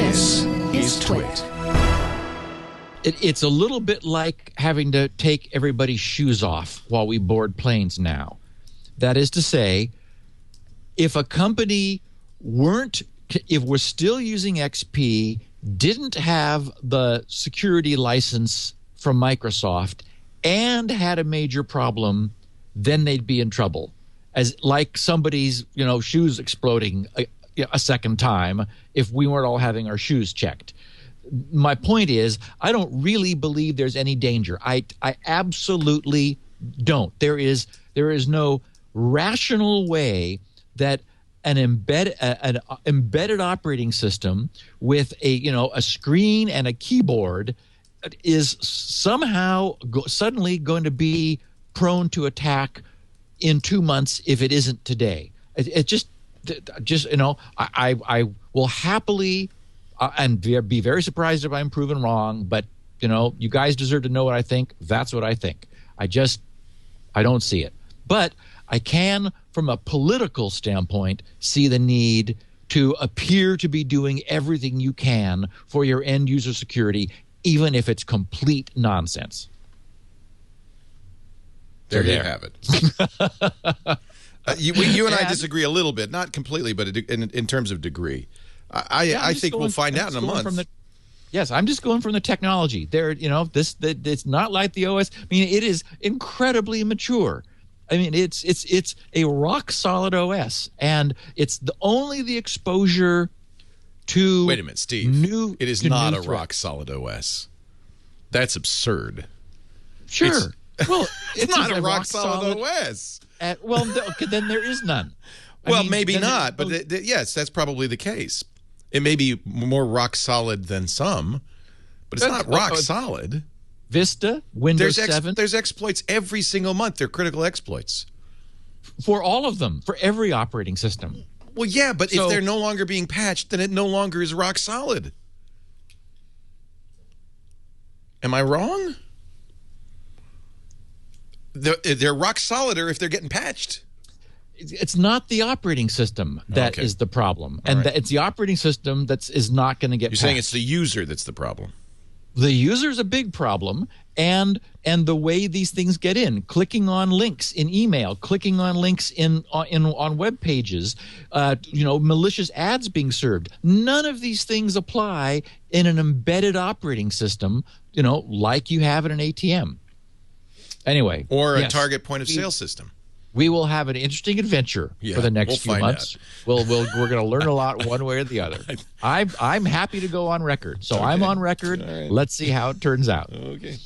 This is Twit. It's a little bit like having to take everybody's shoes off while we board planes now. That is to say, if a company if we're still using XP, didn't have the security license from Microsoft, and had a major problem, then they'd be in trouble. As like somebody's, shoes exploding a second time if we weren't all having our shoes checked. My point is, I don't really believe there's any danger. I absolutely don't. There is no rational way that an embedded operating system with a screen and a keyboard is somehow suddenly going to be prone to attack in 2 months if it isn't today. It just I will happily and be very surprised if I'm proven wrong, but you guys deserve to know what I think. That's what I think. I don't see it. But I can, from a political standpoint, see the need to appear to be doing everything you can for your end user security, even if it's complete nonsense. There you have it. You and I disagree a little bit, not completely, but in terms of degree. I think we'll find out in a month. Yes, I'm just going from the technology. It's not like the OS. I mean, it is incredibly mature. I mean, it's a rock solid OS, and it's only the exposure to. Wait a minute, Steve. It is not a rock solid OS. That's absurd. Sure. Well, it's not a rock solid OS. Then there is none. Maybe not, but yes, that's probably the case. It may be more rock solid than some, but it's not rock solid. Vista, Windows 7. There's exploits every single month. They're critical exploits. For all of them, for every operating system. Well, yeah, but if they're no longer being patched, then it no longer is rock solid. Am I wrong? They're rock solider if they're getting patched. It's not the operating system that is the problem. And it's the operating system that is not going to get patched. You're saying it's the user that's the problem. The user's a big problem, and the way these things get in, clicking on links in email, clicking on links on web pages, malicious ads being served. None of these things apply in an embedded operating system, like you have in an ATM. Anyway, or a target point of sale system. We will have an interesting adventure for the next few months. We're going to learn a lot one way or the other. I'm happy to go on record, so I'm on record. Right. Let's see how it turns out. Okay.